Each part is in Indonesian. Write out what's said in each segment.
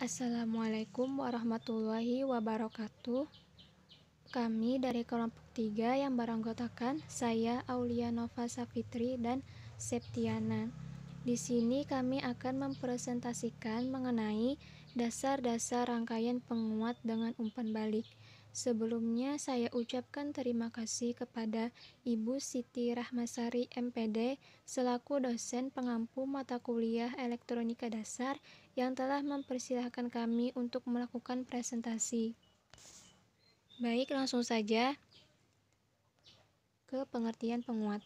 Assalamualaikum warahmatullahi wabarakatuh. Kami dari kelompok 3 yang beranggotakan saya Aulia Nova Safitri dan Septiana. Di sini kami akan mempresentasikan mengenai dasar-dasar rangkaian penguat dengan umpan balik. Sebelumnya saya ucapkan terima kasih kepada Ibu Siti Rahmasari MPD selaku dosen pengampu mata kuliah Elektronika Dasar yang telah mempersilahkan kami untuk melakukan presentasi. Baik, langsung saja ke pengertian penguat.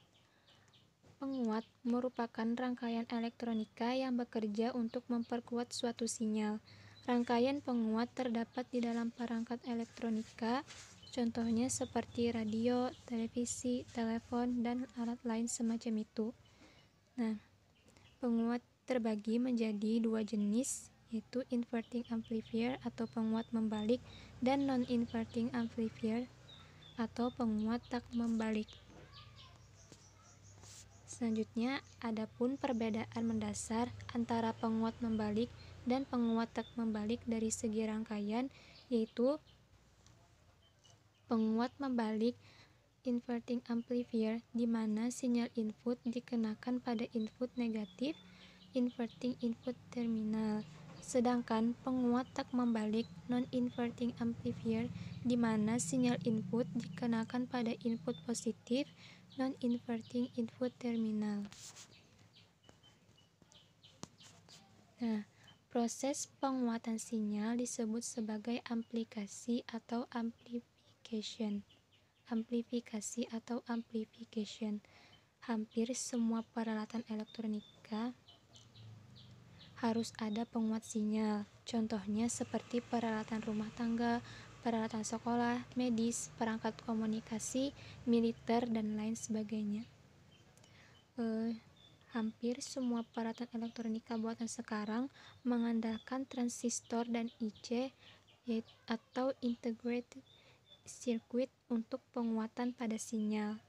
Penguat merupakan rangkaian elektronika yang bekerja untuk memperkuat suatu sinyal. Rangkaian penguat terdapat di dalam perangkat elektronika, contohnya seperti radio, televisi, telepon, dan alat lain semacam itu. Nah, penguat terbagi menjadi dua jenis, yaitu inverting amplifier atau penguat membalik dan non-inverting amplifier atau penguat tak membalik. Selanjutnya, adapun perbedaan mendasar antara penguat membalik dan penguat tak membalik dari segi rangkaian, yaitu penguat membalik inverting amplifier di mana sinyal input dikenakan pada input negatif inverting input terminal. Sedangkan penguat tak membalik non-inverting amplifier di mana sinyal input dikenakan pada input positif non-inverting input terminal. Nah, proses penguatan sinyal disebut sebagai amplifikasi atau amplification. Hampir semua peralatan elektronika harus ada penguat sinyal. Contohnya seperti peralatan rumah tangga, peralatan sekolah, medis, perangkat komunikasi, militer, dan lain sebagainya. Hampir semua peralatan elektronika buatan sekarang mengandalkan transistor dan IC atau integrated circuit untuk penguatan pada sinyal.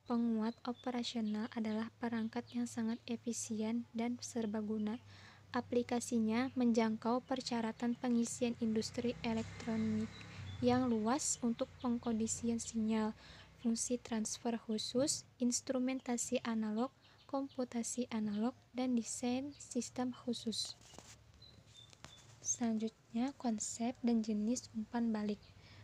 Penguat operasional adalah perangkat yang sangat efisien dan serbaguna. Aplikasinya menjangkau persyaratan pengisian industri elektronik yang luas untuk pengkondisian sinyal, fungsi transfer khusus, instrumentasi analog, komputasi analog, dan desain sistem khusus. Selanjutnya, konsep dan jenis umpan balik.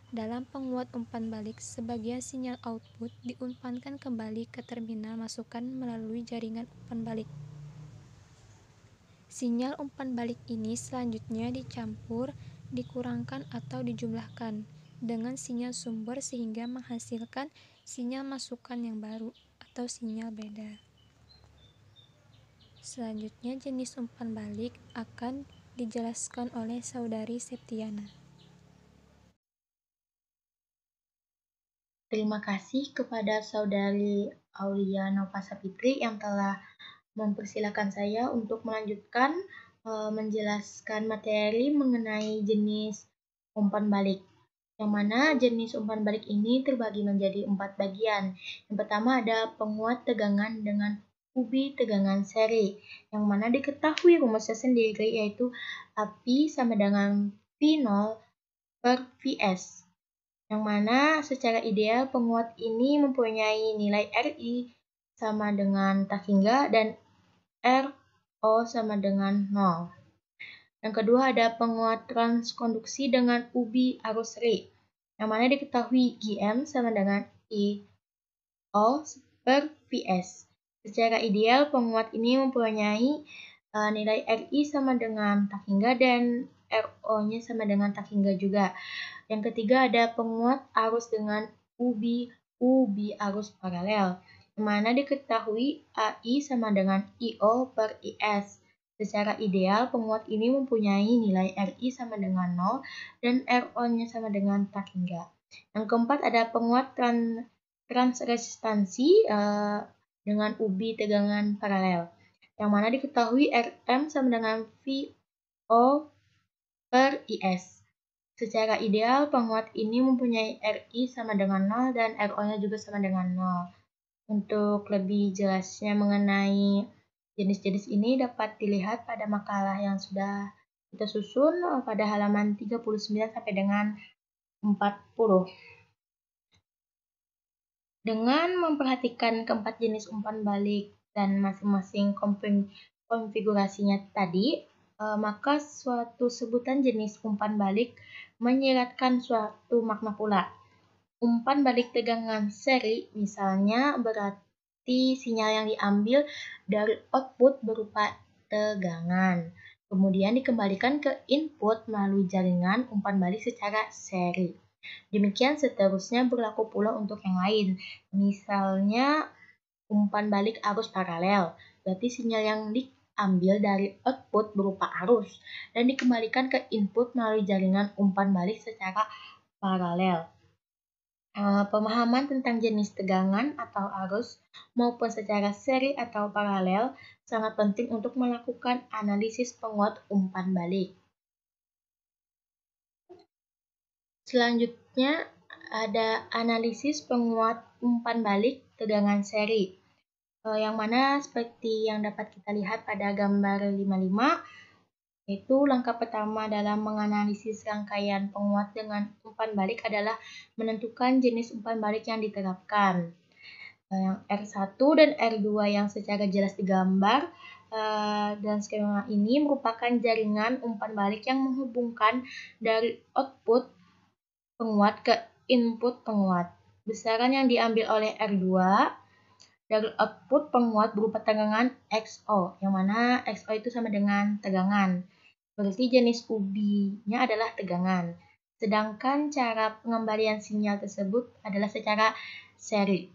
Dalam penguat umpan balik, sebagian sinyal output diumpankan kembali ke terminal masukan melalui jaringan umpan balik. Sinyal umpan balik ini selanjutnya dicampur, dikurangkan atau dijumlahkan dengan sinyal sumber sehingga menghasilkan sinyal masukan yang baru atau sinyal beda. Selanjutnya, jenis umpan balik akan dijelaskan oleh Saudari Septiana. Terima kasih kepada Saudari Aulia Nova Safitri yang telah mempersilahkan saya untuk melanjutkan menjelaskan materi mengenai jenis umpan balik. Yang mana jenis umpan balik ini terbagi menjadi 4 bagian. Yang pertama ada penguat tegangan dengan ubi tegangan seri, yang mana diketahui rumusnya sendiri yaitu AP sama dengan V0 per Vs. Yang mana secara ideal penguat ini mempunyai nilai RI sama dengan tak hingga dan RO sama dengan 0. Yang kedua ada penguat transkonduksi dengan ubi arus seri, yang mana diketahui GM sama dengan IO per Vs. Secara ideal penguat ini mempunyai nilai RI sama dengan tak hingga dan RO-nya sama dengan tak hingga juga. Yang ketiga ada penguat arus dengan ubi arus paralel, yang mana diketahui AI sama dengan IO per IS. Secara ideal penguat ini mempunyai nilai RI sama dengan 0 dan RO-nya sama dengan tak hingga. Yang keempat ada penguat transresistansi dengan ubi tegangan paralel, yang mana diketahui RM sama dengan VO per IS. Secara ideal, penguat ini mempunyai RI sama dengan 0 dan RO-nya juga sama dengan 0. Untuk lebih jelasnya mengenai jenis-jenis ini dapat dilihat pada makalah yang sudah Kita susun pada halaman 39 sampai dengan 40. Dengan memperhatikan keempat jenis umpan balik dan masing-masing konfigurasinya tadi, maka suatu sebutan jenis umpan balik menyiratkan suatu makna pula. Umpan balik tegangan seri misalnya berarti sinyal yang diambil dari output berupa tegangan, kemudian dikembalikan ke input melalui jaringan umpan balik secara seri. Demikian seterusnya berlaku pula untuk yang lain. Misalnya umpan balik arus paralel, berarti sinyal yang diambil dari output berupa arus dan dikembalikan ke input melalui jaringan umpan balik secara paralel. Pemahaman tentang jenis tegangan atau arus maupun secara seri atau paralel sangat penting untuk melakukan analisis penguat umpan balik. Selanjutnya ada analisis penguat umpan balik tegangan seri, yang mana seperti yang dapat kita lihat pada gambar 55, yaitu langkah pertama dalam menganalisis rangkaian penguat dengan umpan balik adalah menentukan jenis umpan balik yang diterapkan. Yang R1 dan R2 yang secara jelas digambar dan skema ini merupakan jaringan umpan balik yang menghubungkan dari output penguat ke input penguat. Besaran yang diambil oleh R2 dari output penguat berupa tegangan XO, yang mana XO itu sama dengan tegangan. Berarti jenis UB-nya adalah tegangan. Sedangkan cara pengembalian sinyal tersebut adalah secara seri.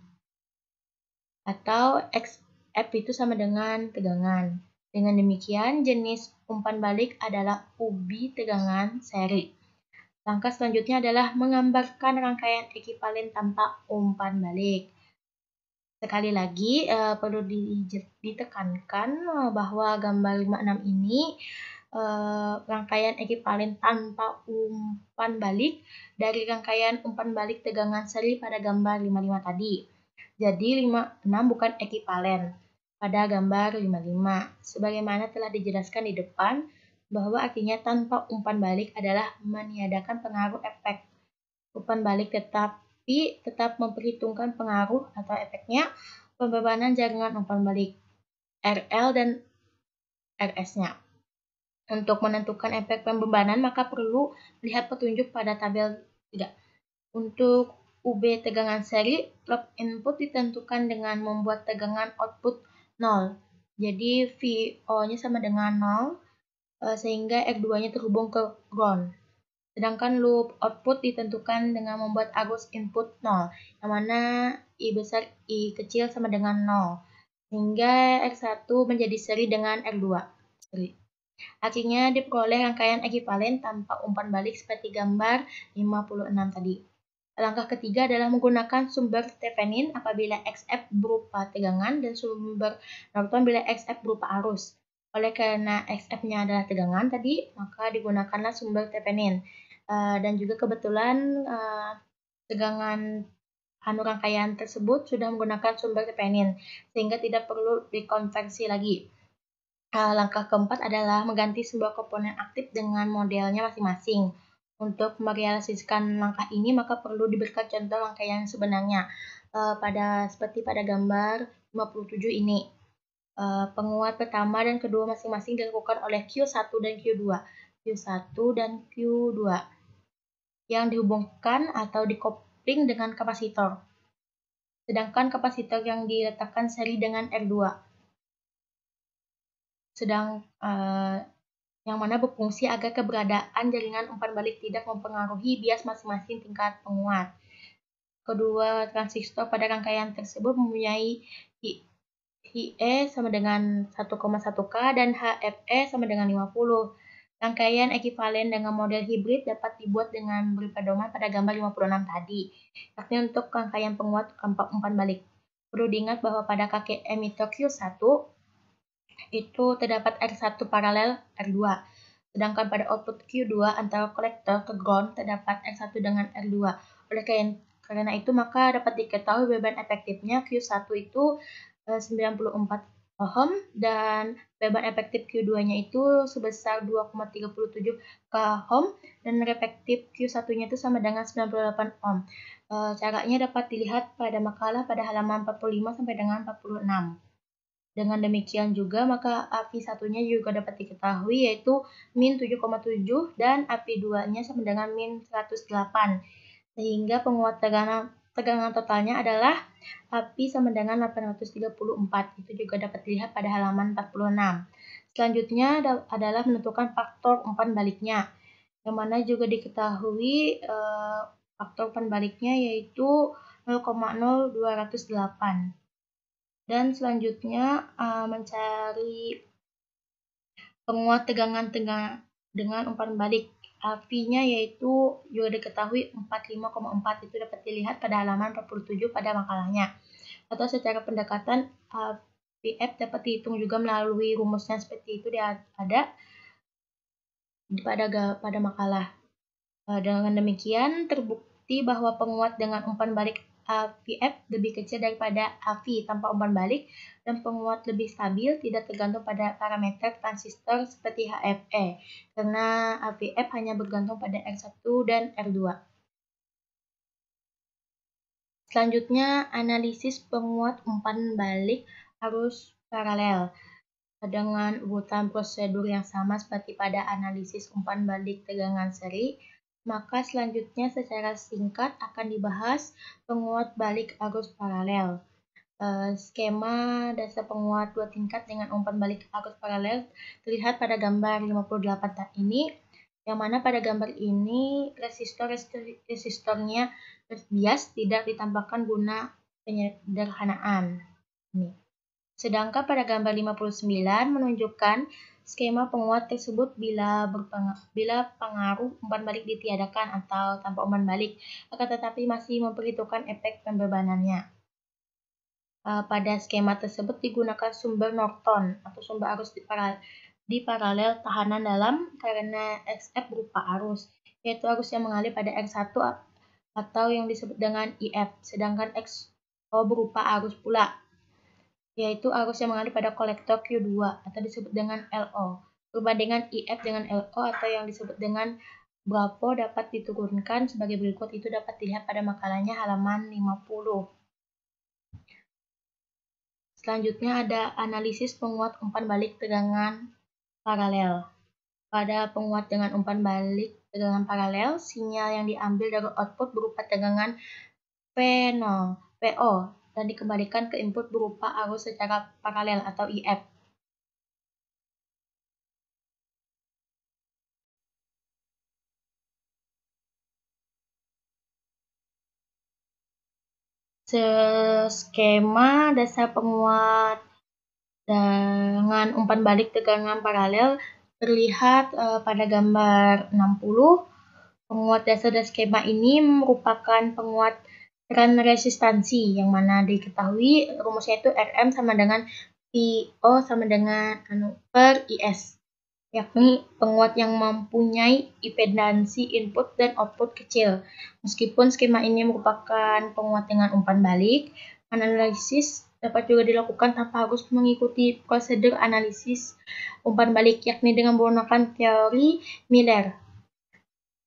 Atau XF itu sama dengan tegangan. Dengan demikian, jenis umpan balik adalah UB tegangan seri. Langkah selanjutnya adalah menggambarkan rangkaian ekivalen tanpa umpan balik. Sekali lagi, perlu ditekankan bahwa gambar 56 ini rangkaian ekivalen tanpa umpan balik dari rangkaian umpan balik tegangan seri pada gambar 55 tadi. Jadi 56 bukan ekivalen pada gambar 55. Sebagaimana telah dijelaskan di depan, bahwa artinya tanpa umpan balik adalah meniadakan pengaruh efek umpan balik tetapi tetap memperhitungkan pengaruh atau efeknya pembebanan jaringan umpan balik RL dan RS-nya. Untuk menentukan efek pembebanan maka perlu lihat petunjuk pada tabel 3. Untuk UB tegangan seri, loop input ditentukan dengan membuat tegangan output 0. Jadi VO-nya sama dengan 0 sehingga R2-nya terhubung ke ground. Sedangkan loop output ditentukan dengan membuat arus input 0, yang mana I besar I kecil sama dengan 0, sehingga R1 menjadi seri dengan R2. Artinya diperoleh rangkaian ekivalen tanpa umpan balik seperti gambar 56 tadi. Langkah ketiga adalah menggunakan sumber Thevenin apabila XF berupa tegangan dan sumber Norton bila XF berupa arus. Oleh karena XF-nya adalah tegangan tadi, maka digunakanlah sumber Thevenin. Dan juga kebetulan tegangan rangkaian tersebut sudah menggunakan sumber Thevenin, sehingga tidak perlu dikonversi lagi. Langkah keempat adalah mengganti sebuah komponen aktif dengan modelnya masing-masing. Untuk merealisasikan langkah ini, maka perlu diberikan contoh rangkaian sebenarnya. Seperti pada gambar 57 ini. Penguat pertama dan kedua masing-masing dilakukan oleh Q1 dan Q2. Q1 dan Q2 yang dihubungkan atau dikopling dengan kapasitor. Sedangkan kapasitor yang diletakkan seri dengan R2. Yang mana berfungsi agar keberadaan jaringan umpan balik tidak mempengaruhi bias masing-masing tingkat penguat. Kedua transistor pada rangkaian tersebut mempunyai HE sama dengan 1,1K dan HFE sama dengan 50. Rangkaian ekivalen dengan model hibrid dapat dibuat dengan berpedoman pada gambar 56 tadi, yakni untuk rangkaian penguat tanpa umpan balik. Perlu diingat bahwa pada kaki emitter Q1 itu terdapat R1 paralel R2, sedangkan pada output Q2 antara kolektor ke ground terdapat R1 dengan R2. Oleh karena itu maka dapat diketahui beban efektifnya Q1 itu 94 ohm dan beban efektif Q2-nya itu sebesar 2,37 k ohm dan reflektif Q1-nya itu sama dengan 98 ohm. Caranya dapat dilihat pada makalah pada halaman 45 sampai dengan 46. Dengan demikian juga, maka API satunya juga dapat diketahui yaitu min 7,7 dan API 2-nya sama dengan min 108. Sehingga penguat tegangan totalnya adalah API sama dengan 834. Itu juga dapat dilihat pada halaman 46. Selanjutnya adalah menentukan faktor umpan baliknya, yang mana juga diketahui faktor umpan baliknya yaitu 0,0208. Dan selanjutnya mencari penguat tegangan dengan umpan balik. API-nya yaitu juga diketahui 45,4, itu dapat dilihat pada halaman 47 pada makalahnya. Atau secara pendekatan APF dapat dihitung juga melalui rumusnya seperti itu ada pada makalah. Dengan demikian terbukti bahwa penguat dengan umpan balik APF lebih kecil daripada AV tanpa umpan balik, dan penguat lebih stabil tidak tergantung pada parameter transistor seperti HFE, karena APF hanya bergantung pada R1 dan R2. Selanjutnya, analisis penguat umpan balik arus paralel. Dengan urutan prosedur yang sama seperti pada analisis umpan balik tegangan seri, maka selanjutnya secara singkat akan dibahas penguat balik arus paralel. Skema dasar penguat dua tingkat dengan umpan balik arus paralel terlihat pada gambar 58 ini, yang mana pada gambar ini resistornya bias tidak ditambahkan guna penyederhanaan. Sedangkan pada gambar 59 menunjukkan skema penguat tersebut bila pengaruh umpan balik ditiadakan atau tanpa umpan balik, akan tetapi masih memperhitungkan efek pembebanannya. Pada skema tersebut digunakan sumber Norton atau sumber arus di paralel tahanan dalam karena XF berupa arus, yaitu arus yang mengalir pada R1 atau yang disebut dengan IF, sedangkan XO berupa arus pula, yaitu arus yang mengalir pada kolektor Q2 atau disebut dengan LO. Perbandingan IF dengan LO atau yang disebut dengan Bravo dapat diturunkan sebagai berikut, itu dapat dilihat pada makalahnya halaman 50. Selanjutnya ada analisis penguat umpan balik tegangan paralel. Pada penguat dengan umpan balik tegangan paralel, sinyal yang diambil dari output berupa tegangan P0, PO, dan dikembalikan ke input berupa arus secara paralel atau IF. Skema dasar penguat dengan umpan balik tegangan paralel terlihat pada gambar 60. Penguat dasar dan skema ini merupakan penguat tren resistansi, yang mana diketahui rumusnya itu Rm sama dengan PO sama dengan per IS, yakni penguat yang mempunyai impedansi input dan output kecil. Meskipun skema ini merupakan penguat dengan umpan balik, analisis dapat juga dilakukan tanpa harus mengikuti prosedur analisis umpan balik, yakni dengan menggunakan teori Miller.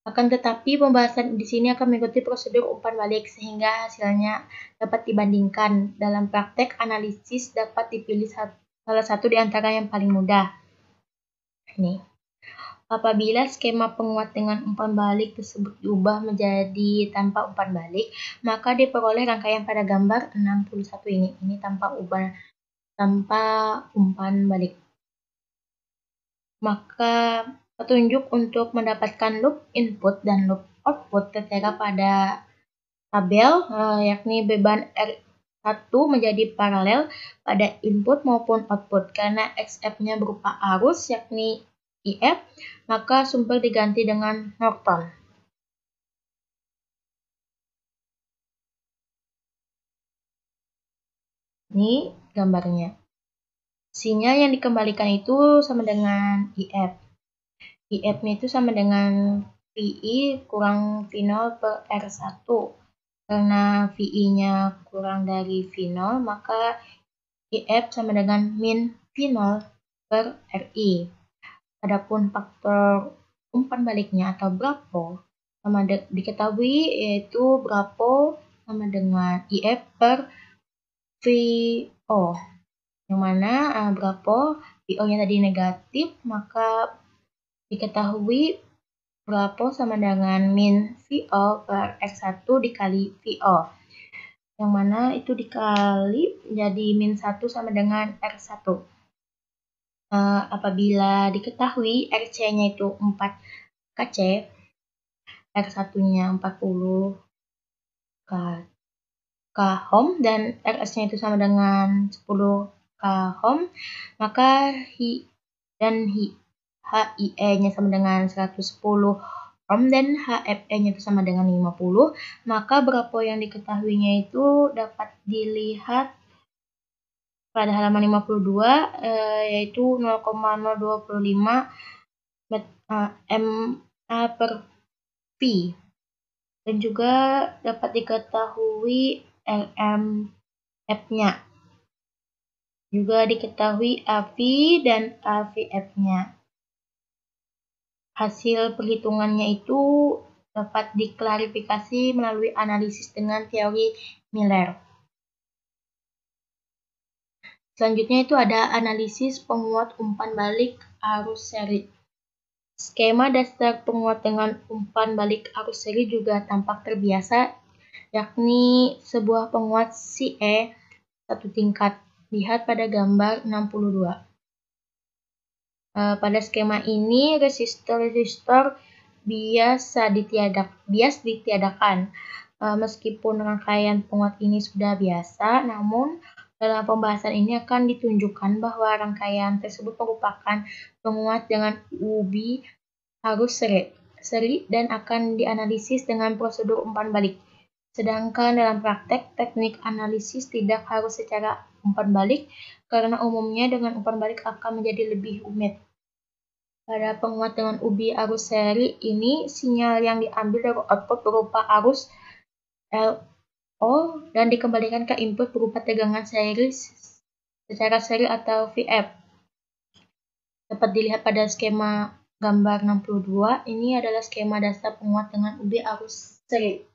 Akan tetapi pembahasan di sini akan mengikuti prosedur umpan balik sehingga hasilnya dapat dibandingkan. Dalam praktek analisis dapat dipilih salah satu di antara yang paling mudah. Ini. Apabila skema penguat dengan umpan balik tersebut diubah menjadi tanpa umpan balik, maka diperoleh rangkaian pada gambar 61 ini. Ini tanpa umpan balik. Maka petunjuk untuk mendapatkan loop input dan loop output tertera pada tabel, yakni beban R1 menjadi paralel pada input maupun output. Karena XF-nya berupa arus, yakni IF, maka sumber diganti dengan Norton. Ini gambarnya. Sinyal yang dikembalikan itu sama dengan IF. IF-nya itu sama dengan VI kurang V0 per R1. Karena VI-nya kurang dari V0, maka IF sama dengan min V0 per RI. Adapun faktor umpan baliknya atau brapo diketahui, yaitu brapo sama dengan IF per VO, yang mana brapo VO-nya tadi negatif, maka diketahui brapo sama dengan min VO per R1 dikali VO, yang mana itu dikali jadi min 1 sama dengan R1. Apabila diketahui RC-nya itu 4 KC, R1-nya 40 Kh dan RS-nya itu sama dengan 10 Kh, maka HIE-nya sama dengan 110 Ohm dan HFE-nya itu sama dengan 50, maka brapo yang diketahuinya itu dapat dilihat pada halaman 52, yaitu 0,025 mA per P, dan juga dapat diketahui RMF-nya, juga diketahui AV dan AVF-nya. Hasil perhitungannya itu dapat diklarifikasi melalui analisis dengan teori Miller. Selanjutnya itu ada analisis penguat umpan balik arus seri. Skema dasar penguat dengan umpan balik arus seri juga tampak terbiasa, yakni sebuah penguat CE satu tingkat. Lihat pada gambar 62. Pada skema ini resistor bias ditiadakan. Meskipun rangkaian penguat ini sudah biasa, namun dalam pembahasan ini akan ditunjukkan bahwa rangkaian tersebut merupakan penguat dengan ubi arus seri dan akan dianalisis dengan prosedur umpan balik. Sedangkan dalam praktek, teknik analisis tidak harus secara umpan balik, karena umumnya dengan umpan balik akan menjadi lebih rumit. Pada penguat dengan ubi arus seri ini, sinyal yang diambil dari output berupa arus LO dan dikembalikan ke input berupa tegangan seri secara seri atau VF. Dapat dilihat pada skema gambar 62, ini adalah skema dasar penguat dengan ubi arus seri.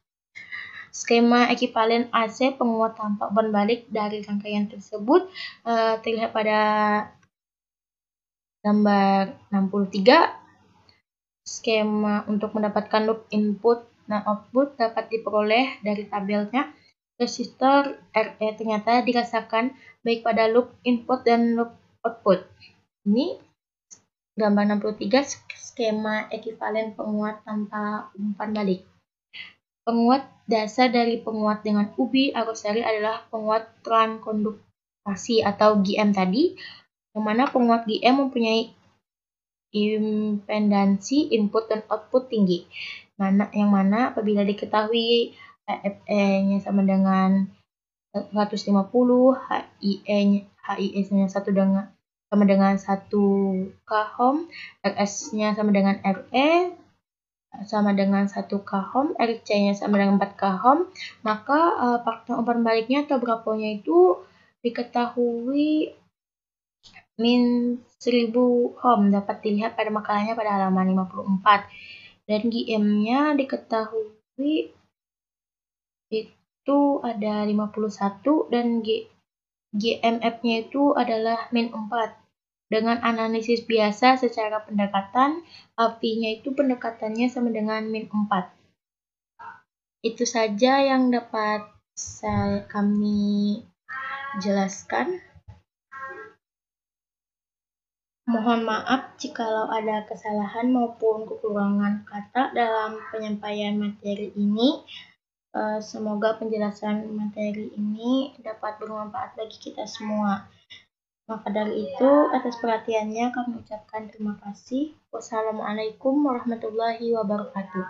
Skema ekivalen AC penguat tanpa umpan balik dari rangkaian tersebut terlihat pada gambar 63. Skema untuk mendapatkan loop input dan output dapat diperoleh dari tabelnya. Resistor RE ternyata dirasakan baik pada loop input dan loop output. Ini gambar 63, skema ekivalen penguat tanpa umpan balik. Penguat dasar dari penguat dengan ubi arus seri adalah penguat transkondukasi atau GM tadi, yang mana penguat GM mempunyai impedansi input dan output tinggi. Yang mana apabila diketahui HFE-nya sama dengan 150, HIE-nya sama dengan 1 Kh, RS-nya sama dengan RE sama dengan 1 Kh, RC-nya sama dengan 4 Kh, maka faktor umpan baliknya atau brapo-nya itu diketahui min 1000 ohm, dapat dilihat pada makalahnya pada halaman 54. Dan GM-nya diketahui itu ada 51 dan GMF-nya itu adalah min 4. Dengan analisis biasa secara pendekatan, AV-nya itu pendekatannya sama dengan min 4. Itu saja yang dapat kami jelaskan. Mohon maaf jikalau ada kesalahan maupun kekurangan kata dalam penyampaian materi ini. Semoga penjelasan materi ini dapat bermanfaat bagi kita semua. Maka dari itu, atas perhatiannya kami ucapkan terima kasih. Wassalamualaikum warahmatullahi wabarakatuh.